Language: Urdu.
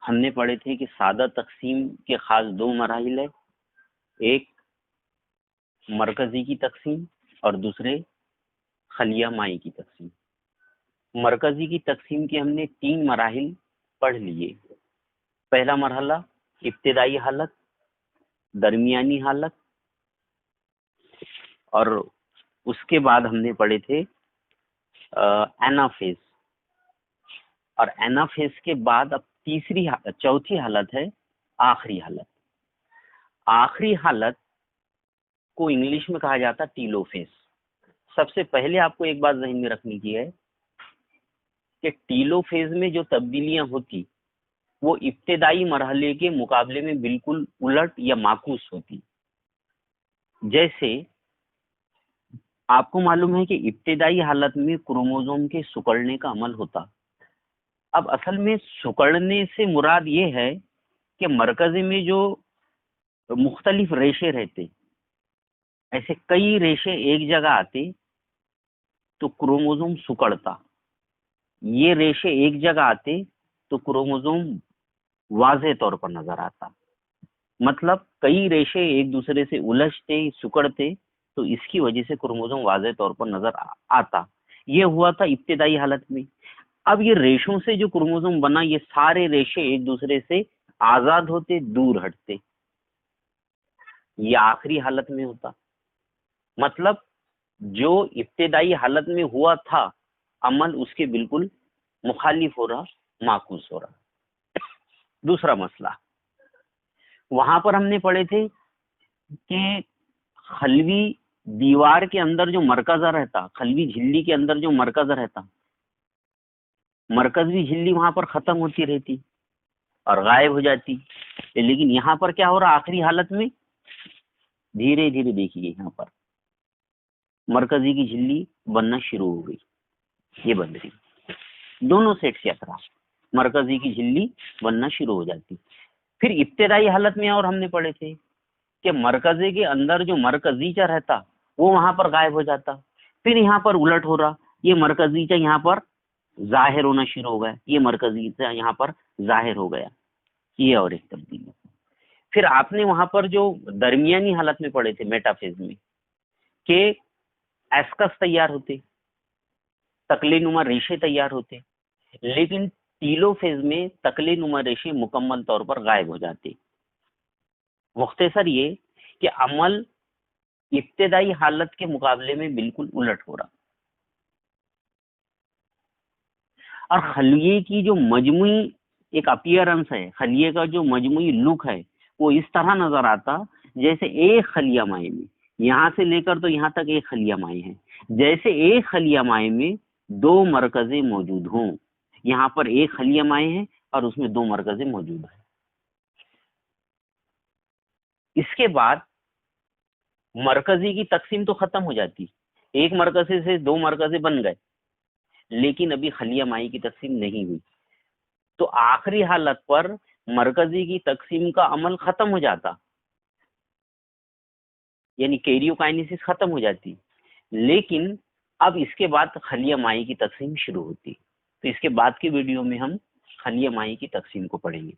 ہم نے پڑھے تھے کہ سادہ تقسیم کے خاص دو مراحل ہے، ایک مرکزی کی تقسیم اور دوسرے خلیہ مائی کی تقسیم۔ مرکزی کی تقسیم کے ہم نے 3 مراحل پڑھ لیے۔ پہلا مرحلہ ابتدائی حالت، درمیانی حالت، اور اس کے بعد ہم نے پڑھے تھے اینافیز، اور اینافیز کے بعد اب چوتھی حالت ہے آخری حالت۔ آخری حالت کو انگلش میں کہا جاتا ٹیلوفیز۔ سب سے پہلے آپ کو ایک بات ذہن میں رکھنی کی ہے کہ ٹیلوفیز میں جو تبدیلیاں ہوتی وہ ابتدائی مرحلے کے مقابلے میں بالکل الٹ یا معکوس ہوتی۔ جیسے آپ کو معلوم ہے کہ ابتدائی حالت میں کروموزوم کے سکڑنے کا عمل ہوتا۔ اب اصل میں سکڑنے سے مراد یہ ہے کہ مرکزی میں جو مختلف ریشے رہتے، ایسے کئی ریشے ایک جگہ آتے تو کروموزوم سکڑتا، یہ ریشے ایک جگہ آتے تو کروموزوم واضح طور پر نظر آتا۔ مطلب کئی ریشے ایک دوسرے سے الجھتے سکڑتے تو اس کی وجہ سے کروموزوم واضح طور پر نظر آتا۔ یہ ہوا تھا ابتدائی حالت میں۔ اب یہ ریشوں سے جو کروموزوم بنا، یہ سارے ریشے ایک دوسرے سے آزاد ہوتے، دور ہٹتے۔ یہ آخری حالت میں ہوتا۔ مطلب جو ابتدائی حالت میں ہوا تھا عمل، اس کے بالکل مخالف ہو رہا، معکوس ہو رہا۔ دوسرا مسئلہ، وہاں پر ہم نے پڑھے تھے کہ خلوی دیوار کے اندر جو مرکزہ رہتا، خلوی جھلی کے اندر جو مرکزہ رہتا، مرکزی جھلی وہاں پر ختم ہوتی رہتی اور غائب ہو جاتی۔ لیکن یہاں پر کیا ہو رہا، آخری حالت میں دھیرے دھیرے دیکھیے یہاں پر مرکزی کی جھلی بننا شروع ہو گئی، یہ بن رہی، دونوں سیٹ سے اطراف مرکزی کی جھلی بننا شروع ہو جاتی۔ پھر ابتدائی حالت میں اور ہم نے پڑھے تھے کہ مرکزی کے اندر جو مرکزیچہ رہتا وہ وہاں پر غائب ہو جاتا۔ پھر یہاں پر الٹ ہو رہا، یہ مرکزیچہ یہاں پر ظاہر ہونا شروع ہو گیا، یہ مرکزیچہ یہاں پر ظاہر ہو گیا، یہ اور ایک تبدیلی۔ پھر آپ نے وہاں پر جو درمیانی حالت میں پڑھے تھے میٹافیز میں کہ ایسکس تیار ہوتے، تکلے نما ریشے تیار ہوتے، لیکن ٹیلوفیز میں تکلے نما ریشے مکمل طور پر غائب ہو جاتے۔ مختصر یہ کہ عمل ابتدائی حالت کے مقابلے میں بالکل الٹ ہو رہا، اور خلیے کی جو مجموعی ایک اپیئرنس ہے، خلیے کا جو مجموعی لک ہے، وہ اس طرح نظر آتا جیسے ایک خلیہ مائع میں، یہاں سے لے کر تو یہاں تک ایک خلیہ مائع ہے، جیسے ایک خلیہ مائع میں 2 مرکزیں موجود ہوں۔ یہاں پر ایک خلیہ مائع ہے اور اس میں 2 مرکزیں موجود ہیں۔ اس کے بعد مرکزی کی تقسیم تو ختم ہو جاتی، ایک مرکزے سے 2 مرکزیں بن گئے، لیکن ابھی خلیہ مائی کی تقسیم نہیں ہوئی۔ تو آخری حالت پر مرکزی کی تقسیم کا عمل ختم ہو جاتا، یعنی کیریوکائنیسس ختم ہو جاتی، لیکن اب اس کے بعد خلیہ مائی کی تقسیم شروع ہوتی۔ تو اس کے بعد کی ویڈیو میں ہم خلیہ مائی کی تقسیم کو پڑھیں گے۔